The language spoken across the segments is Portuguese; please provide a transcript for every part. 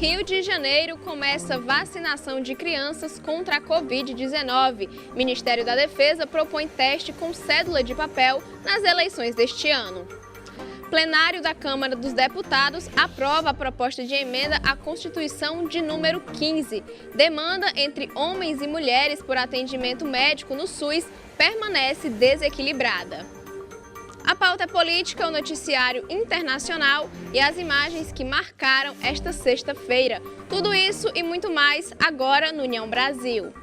Rio de Janeiro começa vacinação de crianças contra a Covid-19. Ministério da Defesa propõe teste com cédula de papel nas eleições deste ano. Plenário da Câmara dos Deputados aprova a proposta de emenda à Constituição de número 15. Demanda entre homens e mulheres por atendimento médico no SUS permanece desequilibrada. A pauta é política, o noticiário internacional e as imagens que marcaram esta sexta-feira. Tudo isso e muito mais agora no União Brasil.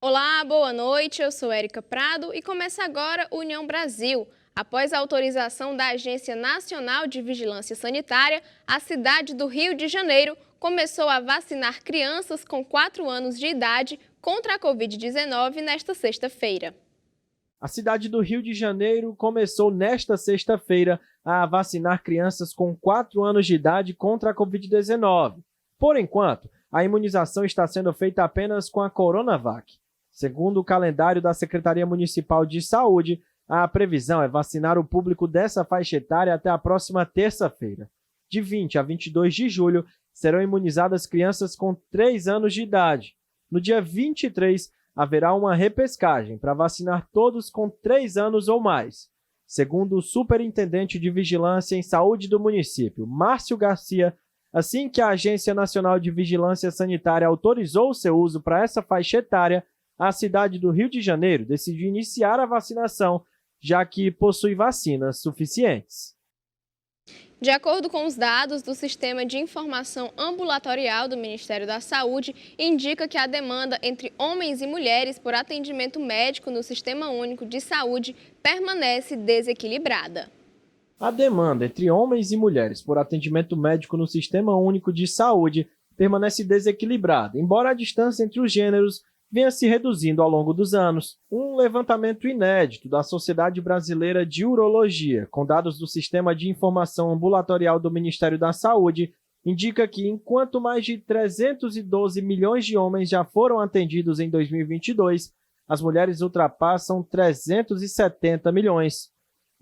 Olá, boa noite, eu sou Érica Prado e começa agora o União Brasil. Após a autorização da Agência Nacional de Vigilância Sanitária, a cidade do Rio de Janeiro começou a vacinar crianças com 4 anos de idade contra a Covid-19 nesta sexta-feira. A cidade do Rio de Janeiro começou nesta sexta-feira a vacinar crianças com 4 anos de idade contra a Covid-19. Por enquanto, a imunização está sendo feita apenas com a Coronavac. Segundo o calendário da Secretaria Municipal de Saúde, a previsão é vacinar o público dessa faixa etária até a próxima terça-feira. De 20 a 22 de julho, serão imunizadas crianças com 3 anos de idade. No dia 23, haverá uma repescagem para vacinar todos com 3 anos ou mais. Segundo o superintendente de Vigilância em Saúde do município, Márcio Garcia, assim que a Agência Nacional de Vigilância Sanitária autorizou o seu uso para essa faixa etária, a cidade do Rio de Janeiro decidiu iniciar a vacinação, já que possui vacinas suficientes. De acordo com os dados do Sistema de Informação Ambulatorial do Ministério da Saúde, indica que a demanda entre homens e mulheres por atendimento médico no Sistema Único de Saúde permanece desequilibrada. A demanda entre homens e mulheres por atendimento médico no Sistema Único de Saúde permanece desequilibrada, embora a distância entre os gêneros venha se reduzindo ao longo dos anos. Um levantamento inédito da Sociedade Brasileira de Urologia, com dados do Sistema de Informação Ambulatorial do Ministério da Saúde, indica que, enquanto mais de 312 milhões de homens já foram atendidos em 2022, as mulheres ultrapassam 370 milhões.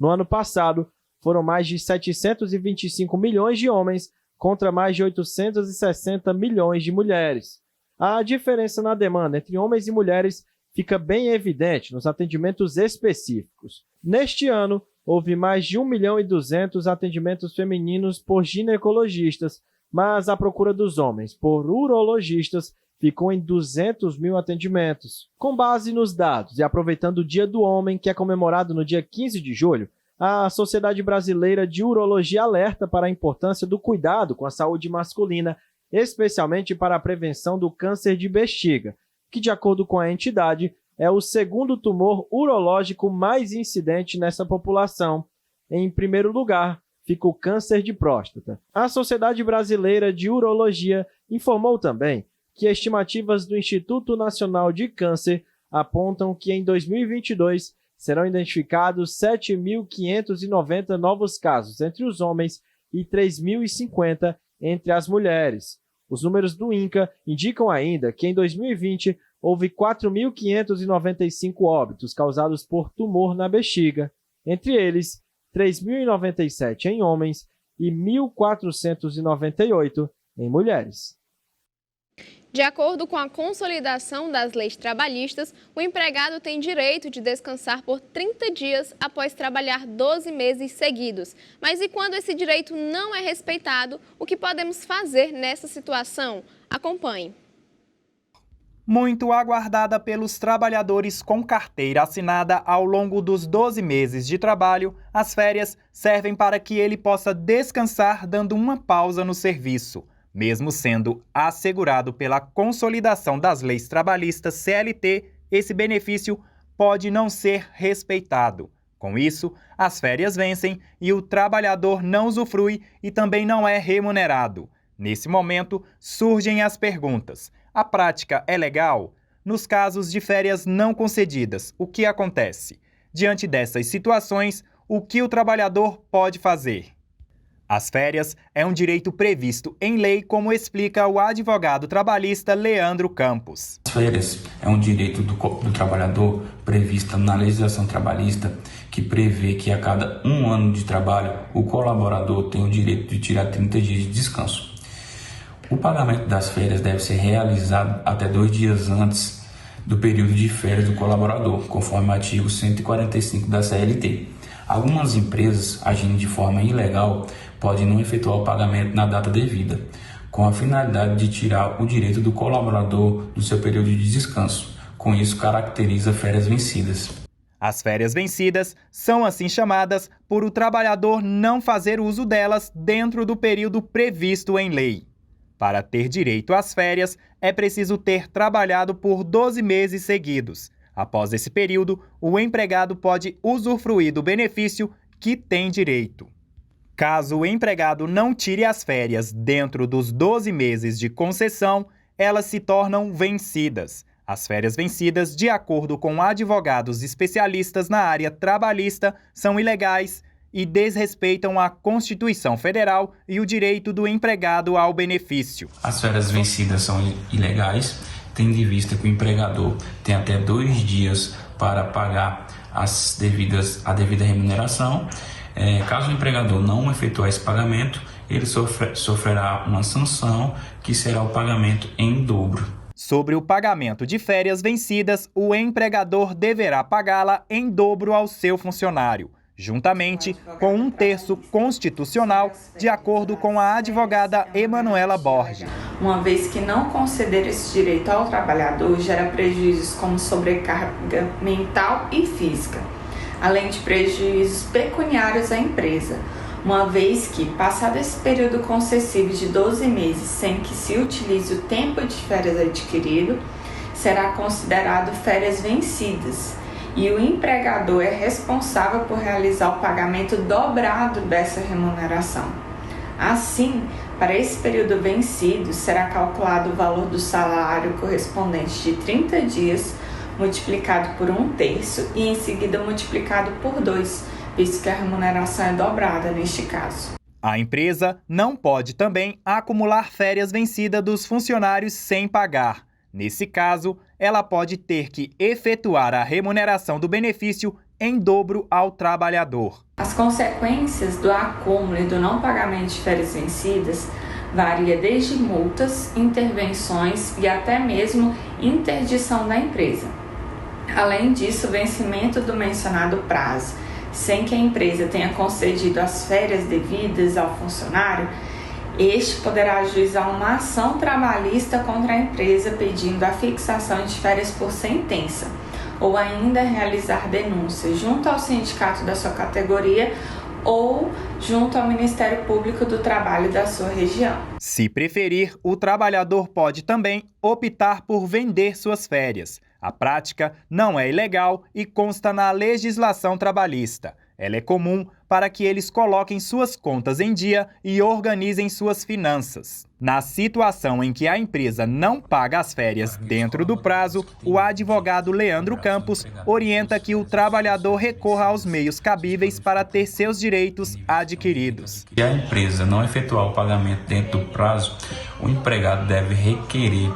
No ano passado, foram mais de 725 milhões de homens contra mais de 860 milhões de mulheres. A diferença na demanda entre homens e mulheres fica bem evidente nos atendimentos específicos. Neste ano, houve mais de 1.200.000 atendimentos femininos por ginecologistas, mas a procura dos homens por urologistas ficou em 200.000 atendimentos. Com base nos dados e aproveitando o Dia do Homem, que é comemorado no dia 15 de julho, a Sociedade Brasileira de Urologia alerta para a importância do cuidado com a saúde masculina, especialmente para a prevenção do câncer de bexiga, que, de acordo com a entidade, é o segundo tumor urológico mais incidente nessa população. Em primeiro lugar, fica o câncer de próstata. A Sociedade Brasileira de Urologia informou também que estimativas do Instituto Nacional de Câncer apontam que em 2022 serão identificados 7.590 novos casos entre os homens e 3.050 entre as mulheres. Os números do INCA indicam ainda que em 2020 houve 4.595 óbitos causados por tumor na bexiga, entre eles 3.097 em homens e 1.498 em mulheres. De acordo com a consolidação das leis trabalhistas, o empregado tem direito de descansar por 30 dias após trabalhar 12 meses seguidos. Mas e quando esse direito não é respeitado, o que podemos fazer nessa situação? Acompanhe. Muito aguardada pelos trabalhadores com carteira assinada ao longo dos 12 meses de trabalho, as férias servem para que ele possa descansar dando uma pausa no serviço. Mesmo sendo assegurado pela consolidação das leis trabalhistas CLT, esse benefício pode não ser respeitado. Com isso, as férias vencem e o trabalhador não usufrui e também não é remunerado. Nesse momento, surgem as perguntas. A prática é legal? Nos casos de férias não concedidas, o que acontece? Diante dessas situações, o que o trabalhador pode fazer? As férias é um direito previsto em lei, como explica o advogado trabalhista Leandro Campos. As férias é um direito do trabalhador previsto na legislação trabalhista, que prevê que a cada 1 ano de trabalho o colaborador tem o direito de tirar 30 dias de descanso. O pagamento das férias deve ser realizado até 2 dias antes do período de férias do colaborador, conforme o artigo 145 da CLT. Algumas empresas, agindo de forma ilegal, podem não efetuar o pagamento na data devida, com a finalidade de tirar o direito do colaborador do seu período de descanso. Com isso, caracteriza férias vencidas. As férias vencidas são assim chamadas por o trabalhador não fazer uso delas dentro do período previsto em lei. Para ter direito às férias, é preciso ter trabalhado por 12 meses seguidos. Após esse período, o empregado pode usufruir do benefício que tem direito. Caso o empregado não tire as férias dentro dos 12 meses de concessão, elas se tornam vencidas. As férias vencidas, de acordo com advogados especialistas na área trabalhista, são ilegais e desrespeitam a Constituição Federal e o direito do empregado ao benefício. As férias vencidas são ilegais, tendo em vista que o empregador tem até 2 dias para pagar a devida remuneração. Caso o empregador não efetuar esse pagamento, ele sofrerá uma sanção, que será o pagamento em dobro. Sobre o pagamento de férias vencidas, o empregador deverá pagá-la em dobro ao seu funcionário, juntamente com 1/3 constitucional, de acordo com a advogada Emanuela Borges. Uma vez que não conceder esse direito ao trabalhador, gera prejuízos como sobrecarga mental e física, além de prejuízos pecuniários à empresa, uma vez que, passado esse período concessivo de 12 meses sem que se utilize o tempo de férias adquirido, será considerado férias vencidas, e o empregador é responsável por realizar o pagamento dobrado dessa remuneração. Assim, para esse período vencido, será calculado o valor do salário correspondente de 30 dias, multiplicado por 1/3 e em seguida multiplicado por 2, visto que a remuneração é dobrada neste caso. A empresa não pode também acumular férias vencidas dos funcionários sem pagar. Nesse caso, ela pode ter que efetuar a remuneração do benefício em dobro ao trabalhador. As consequências do acúmulo e do não pagamento de férias vencidas varia desde multas, intervenções e até mesmo interdição da empresa. Além disso, o vencimento do mencionado prazo, sem que a empresa tenha concedido as férias devidas ao funcionário, este poderá ajuizar uma ação trabalhista contra a empresa pedindo a fixação de férias por sentença, ou ainda realizar denúncia junto ao sindicato da sua categoria ou junto ao Ministério Público do Trabalho da sua região. Se preferir, o trabalhador pode também optar por vender suas férias. A prática não é ilegal e consta na legislação trabalhista. Ela é comum para que eles coloquem suas contas em dia e organizem suas finanças. Na situação em que a empresa não paga as férias dentro do prazo, o advogado Leandro Campos orienta que o trabalhador recorra aos meios cabíveis para ter seus direitos adquiridos. Se a empresa não efetuar o pagamento dentro do prazo, o empregado deve requerer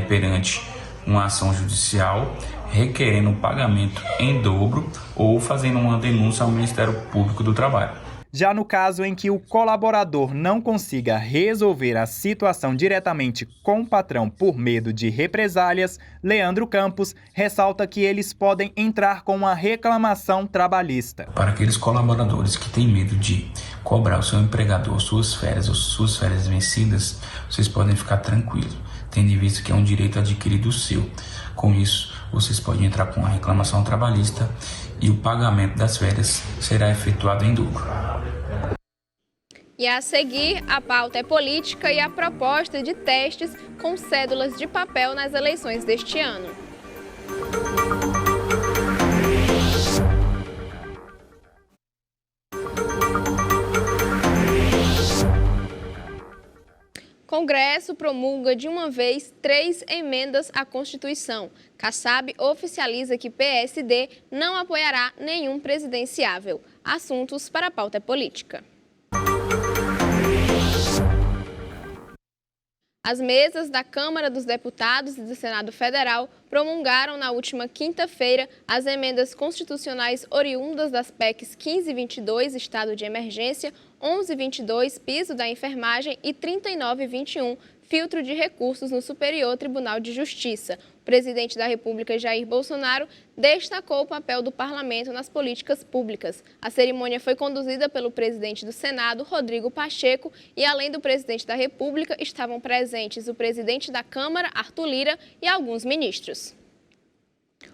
perante uma ação judicial, requerendo o pagamento em dobro ou fazendo uma denúncia ao Ministério Público do Trabalho. Já no caso em que o colaborador não consiga resolver a situação diretamente com o patrão por medo de represálias, Leandro Campos ressalta que eles podem entrar com uma reclamação trabalhista. Para aqueles colaboradores que têm medo de cobrar o seu empregador suas férias ou suas férias vencidas, vocês podem ficar tranquilos, tendo em vista que é um direito adquirido seu. Com isso, vocês podem entrar com uma reclamação trabalhista e o pagamento das férias será efetuado em dobro. E a seguir, a pauta é política e a proposta de testes com cédulas de papel nas eleições deste ano. Congresso promulga de uma vez 3 emendas à Constituição. Kassab oficializa que PSD não apoiará nenhum presidenciável. Assuntos para a pauta política. As mesas da Câmara dos Deputados e do Senado Federal promulgaram na última quinta-feira as emendas constitucionais oriundas das PECs 1522, Estado de Emergência, 1122, Piso da Enfermagem e 3921, Filtro de Recursos no Superior Tribunal de Justiça. O presidente da República, Jair Bolsonaro, destacou o papel do parlamento nas políticas públicas. A cerimônia foi conduzida pelo presidente do Senado, Rodrigo Pacheco, e além do presidente da República, estavam presentes o presidente da Câmara, Arthur Lira, e alguns ministros.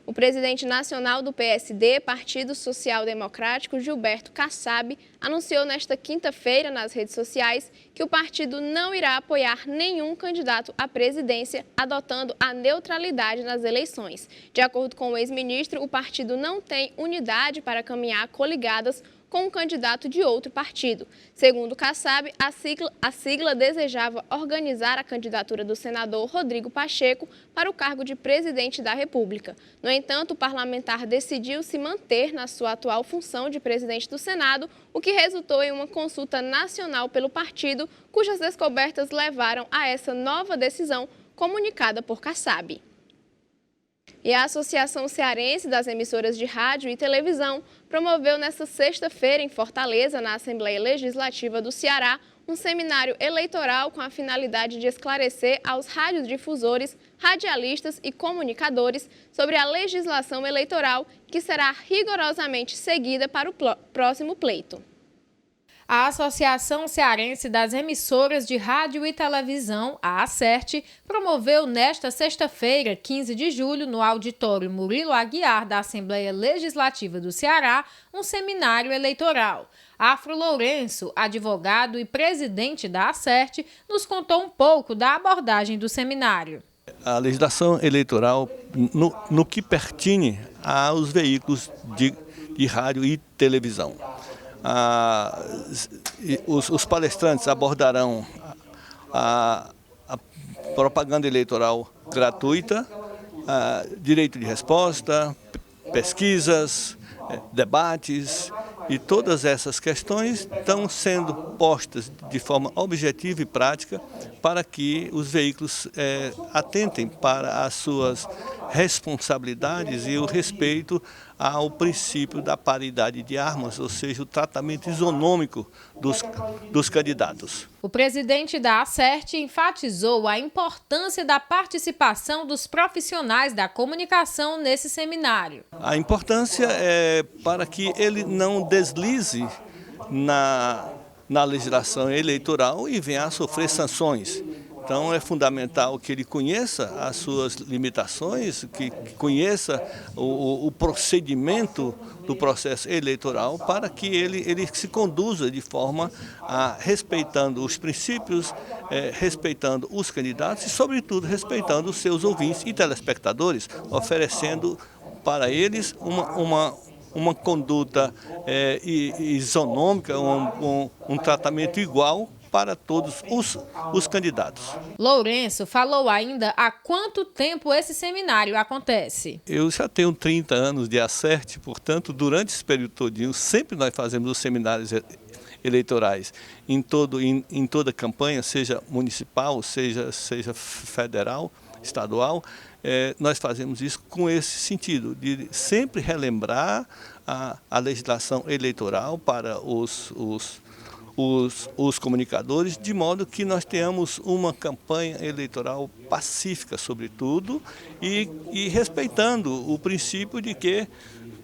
O presidente nacional do PSD, Partido Social Democrático, Gilberto Kassab, anunciou nesta quinta-feira nas redes sociais que o partido não irá apoiar nenhum candidato à presidência, adotando a neutralidade nas eleições. De acordo com o ex-ministro, o partido não tem unidade para caminhar coligadas com um candidato de outro partido. Segundo Kassab, a sigla desejava organizar a candidatura do senador Rodrigo Pacheco para o cargo de presidente da República. No entanto, o parlamentar decidiu se manter na sua atual função de presidente do Senado, o que resultou em uma consulta nacional pelo partido, cujas descobertas levaram a essa nova decisão comunicada por Kassab. E a Associação Cearense das Emissoras de Rádio e Televisão promoveu nesta sexta-feira em Fortaleza, na Assembleia Legislativa do Ceará, um seminário eleitoral com a finalidade de esclarecer aos radiodifusores, radialistas e comunicadores sobre a legislação eleitoral que será rigorosamente seguida para o próximo pleito. A Associação Cearense das Emissoras de Rádio e Televisão, a ACERT, promoveu nesta sexta-feira, 15 de julho, no auditório Murilo Aguiar da Assembleia Legislativa do Ceará, um seminário eleitoral. Afro Lourenço, advogado e presidente da ACERT, nos contou um pouco da abordagem do seminário. A legislação eleitoral, no que pertine aos veículos de rádio e televisão. Os palestrantes abordarão a propaganda eleitoral gratuita, direito de resposta, pesquisas, debates, e todas essas questões estão sendo postas de forma objetiva e prática para que os veículos atentem para as suas responsabilidades e o respeito ao princípio da paridade de armas, ou seja, o tratamento isonômico dos candidatos. O presidente da ACERT enfatizou a importância da participação dos profissionais da comunicação nesse seminário. A importância é para que ele não deslize na legislação eleitoral e venha a sofrer sanções. Então é fundamental que ele conheça as suas limitações, que conheça o procedimento do processo eleitoral para que ele se conduza de forma respeitando os princípios, respeitando os candidatos e, sobretudo, respeitando os seus ouvintes e telespectadores, oferecendo para eles uma conduta isonômica, um tratamento igual para todos os candidatos. Lourenço falou ainda há quanto tempo esse seminário acontece. Eu já tenho 30 anos de ACERT, portanto, durante esse período todinho, sempre nós fazemos os seminários eleitorais em toda campanha, seja municipal, seja federal, estadual. Nós fazemos isso com esse sentido, de sempre relembrar a legislação eleitoral para os comunicadores, de modo que nós tenhamos uma campanha eleitoral pacífica, sobretudo, e respeitando o princípio de que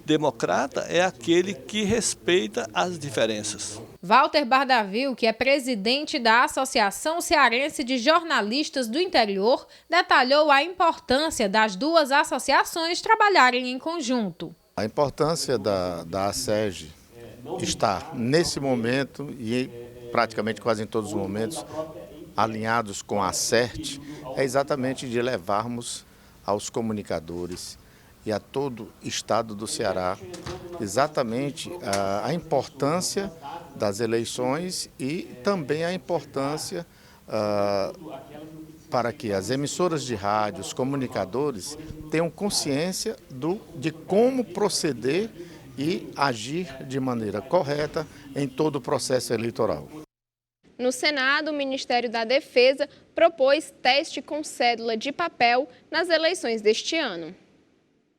democrata é aquele que respeita as diferenças. Walter Bardavil, que é presidente da Associação Cearense de Jornalistas do Interior, detalhou a importância das duas associações trabalharem em conjunto. A importância da ACERG está nesse momento e praticamente quase em todos os momentos alinhados com a ACERT, é exatamente de levarmos aos comunicadores e a todo o estado do Ceará exatamente a importância das eleições e também a importância para que as emissoras de rádio, os comunicadores tenham consciência de como proceder e agir de maneira correta em todo o processo eleitoral. No Senado, o Ministério da Defesa propôs teste com cédula de papel nas eleições deste ano.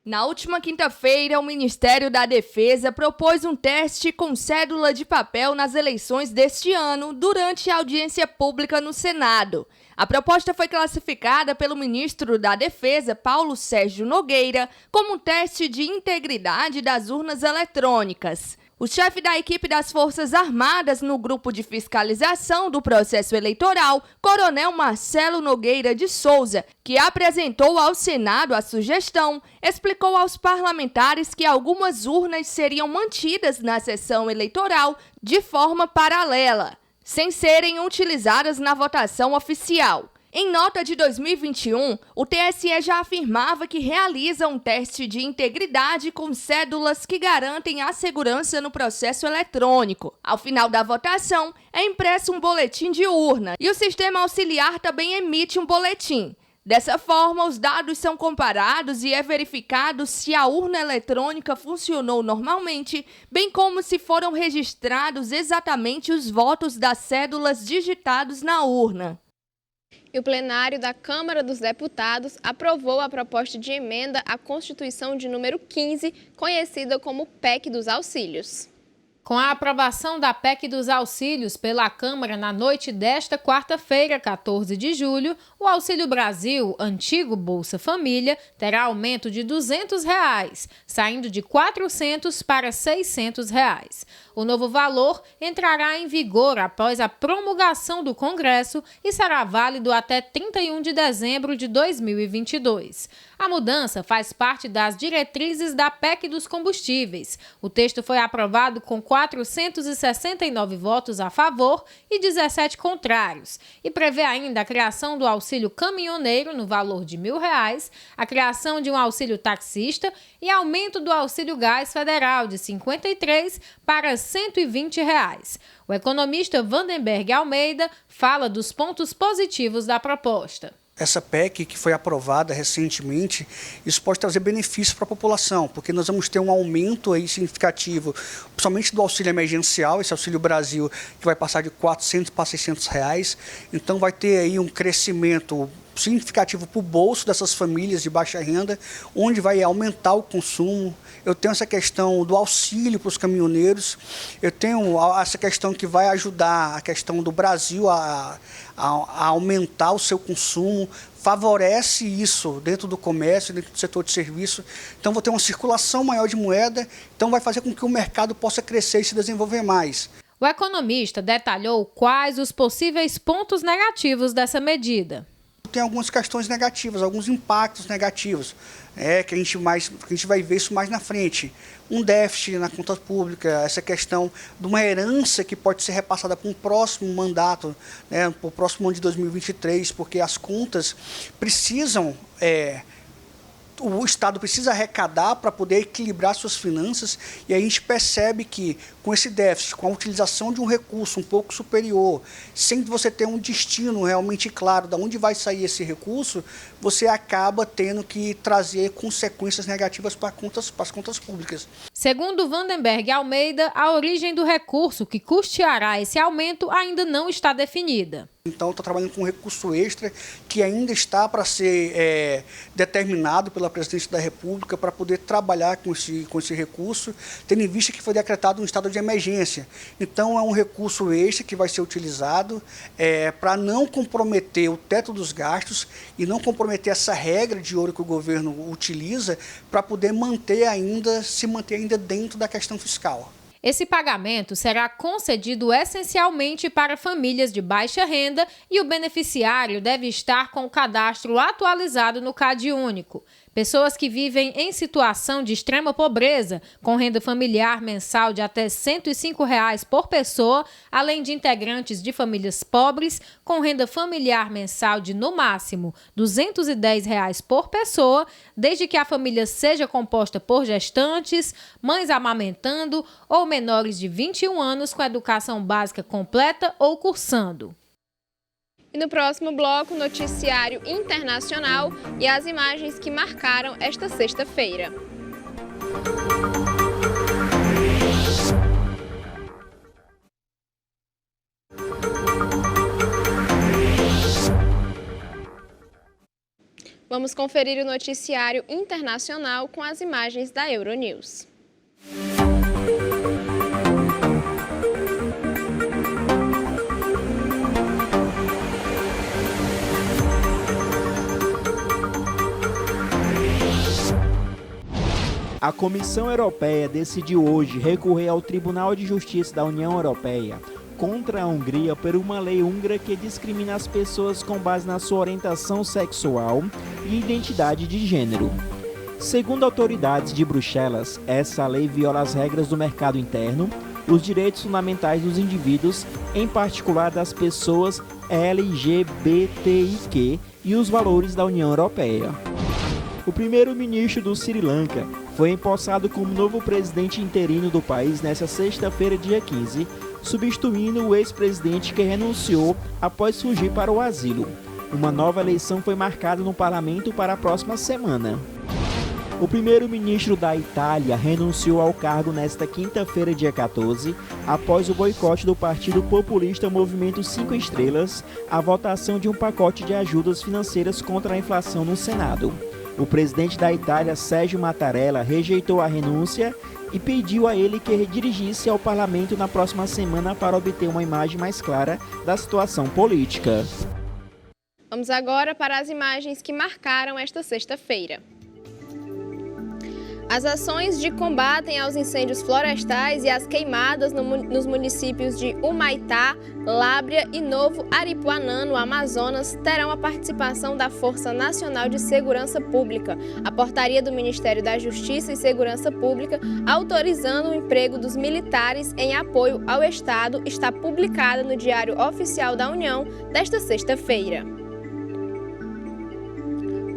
Na última quinta-feira, o Ministério da Defesa propôs um teste com cédula de papel nas eleições deste ano durante a audiência pública no Senado. A proposta foi classificada pelo ministro da Defesa, Paulo Sérgio Nogueira, como um teste de integridade das urnas eletrônicas. O chefe da equipe das Forças Armadas no grupo de fiscalização do processo eleitoral, Coronel Marcelo Nogueira de Souza, que apresentou ao Senado a sugestão, explicou aos parlamentares que algumas urnas seriam mantidas na sessão eleitoral de forma paralela, sem serem utilizadas na votação oficial. Em nota de 2021, o TSE já afirmava que realiza um teste de integridade com cédulas que garantem a segurança no processo eletrônico. Ao final da votação, é impresso um boletim de urna e o sistema auxiliar também emite um boletim. Dessa forma, os dados são comparados e é verificado se a urna eletrônica funcionou normalmente, bem como se foram registrados exatamente os votos das cédulas digitados na urna. E o plenário da Câmara dos Deputados aprovou a proposta de emenda à Constituição de número 15, conhecida como PEC dos Auxílios. Com a aprovação da PEC dos Auxílios pela Câmara na noite desta quarta-feira, 14 de julho, o Auxílio Brasil, antigo Bolsa Família, terá aumento de R$ 200, saindo de R$ 400 para R$ 600. O novo valor entrará em vigor após a promulgação do Congresso e será válido até 31 de dezembro de 2022. A mudança faz parte das diretrizes da PEC dos combustíveis. O texto foi aprovado com 469 votos a favor e 17 contrários e prevê ainda a criação do auxílio caminhoneiro no valor de R$ 1.000, a criação de um auxílio taxista e aumento do auxílio gás federal de R$ 53 para R$ 120. O economista Vandenberg Almeida fala dos pontos positivos da proposta. Essa PEC que foi aprovada recentemente, isso pode trazer benefícios para a população, porque nós vamos ter um aumento aí significativo, principalmente do auxílio emergencial, esse Auxílio Brasil, que vai passar de R$ 400 para R$ 600. Então vai ter aí um crescimento significativo para o bolso dessas famílias de baixa renda, onde vai aumentar o consumo. Eu tenho essa questão do auxílio para os caminhoneiros, eu tenho essa questão que vai ajudar a questão do Brasil a aumentar o seu consumo, favorece isso dentro do comércio, dentro do setor de serviço. Então, vou ter uma circulação maior de moeda, então vai fazer com que o mercado possa crescer e se desenvolver mais. O economista detalhou quais os possíveis pontos negativos dessa medida. Tem algumas questões negativas, alguns impactos negativos, que a gente vai ver isso mais na frente. Um déficit na conta pública, essa questão de uma herança que pode ser repassada para um próximo mandato, para o próximo ano de 2023, porque as contas precisam... O Estado precisa arrecadar para poder equilibrar suas finanças e a gente percebe que com esse déficit, com a utilização de um recurso um pouco superior, sem você ter um destino realmente claro de onde vai sair esse recurso, você acaba tendo que trazer consequências negativas para as contas públicas. Segundo Vandenberg Almeida, a origem do recurso que custeará esse aumento ainda não está definida. Então, estou trabalhando com um recurso extra que ainda está para ser determinado pela Presidência da República para poder trabalhar com esse recurso, tendo em vista que foi decretado um estado de emergência. Então, é um recurso extra que vai ser utilizado para não comprometer o teto dos gastos e não comprometer essa regra de ouro que o governo utiliza para poder se manter ainda dentro da questão fiscal. Esse pagamento será concedido essencialmente para famílias de baixa renda e o beneficiário deve estar com o cadastro atualizado no CadÚnico. Pessoas que vivem em situação de extrema pobreza, com renda familiar mensal de até R$ 105 por pessoa, além de integrantes de famílias pobres, com renda familiar mensal de, no máximo, R$ 210 por pessoa, desde que a família seja composta por gestantes, mães amamentando ou menores de 21 anos com educação básica completa ou cursando. E no próximo bloco, noticiário internacional e as imagens que marcaram esta sexta-feira. Vamos conferir o noticiário internacional com as imagens da Euronews. A Comissão Europeia decidiu hoje recorrer ao Tribunal de Justiça da União Europeia contra a Hungria por uma lei húngara que discrimina as pessoas com base na sua orientação sexual e identidade de gênero. Segundo autoridades de Bruxelas, essa lei viola as regras do mercado interno, os direitos fundamentais dos indivíduos, em particular das pessoas LGBTIQ e os valores da União Europeia. O primeiro-ministro do Sri Lanka foi empossado como novo presidente interino do país nesta sexta-feira, dia 15, substituindo o ex-presidente que renunciou após fugir para o asilo. Uma nova eleição foi marcada no parlamento para a próxima semana. O primeiro-ministro da Itália renunciou ao cargo nesta quinta-feira, dia 14, após o boicote do partido populista Movimento 5 Estrelas à votação de um pacote de ajudas financeiras contra a inflação no Senado. O presidente da Itália, Sérgio Mattarella, rejeitou a renúncia e pediu a ele que redirigisse ao parlamento na próxima semana para obter uma imagem mais clara da situação política. Vamos agora para as imagens que marcaram esta sexta-feira. As ações de combate aos incêndios florestais e às queimadas nos municípios de Humaitá, Lábrea e Novo Aripuanã, no Amazonas, terão a participação da Força Nacional de Segurança Pública. A portaria do Ministério da Justiça e Segurança Pública, autorizando o emprego dos militares em apoio ao Estado, está publicada no Diário Oficial da União desta sexta-feira.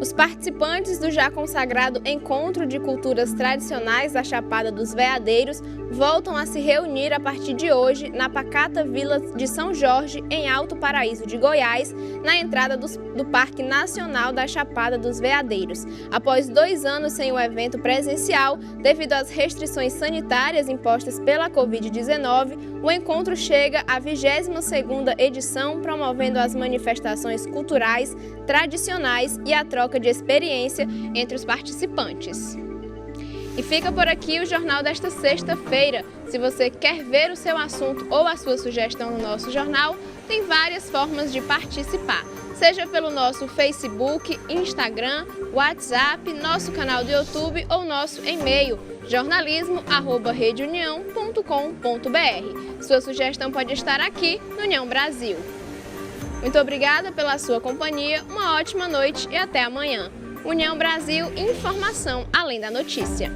Os participantes do já consagrado Encontro de Culturas Tradicionais da Chapada dos Veadeiros voltam a se reunir a partir de hoje na pacata Vila de São Jorge, em Alto Paraíso de Goiás, na entrada do Parque Nacional da Chapada dos Veadeiros. Após 2 anos sem o evento presencial, devido às restrições sanitárias impostas pela Covid-19, o encontro chega à 22ª edição, promovendo as manifestações culturais, tradicionais e a troca de experiência entre os participantes. E fica por aqui o jornal desta sexta-feira. Se você quer ver o seu assunto ou a sua sugestão no nosso jornal, tem várias formas de participar. Seja pelo nosso Facebook, Instagram, WhatsApp, nosso canal do YouTube ou nosso e-mail jornalismo@redeunião.com.br. Sua sugestão pode estar aqui no União Brasil. Muito obrigada pela sua companhia, uma ótima noite e até amanhã. União Brasil, informação além da notícia.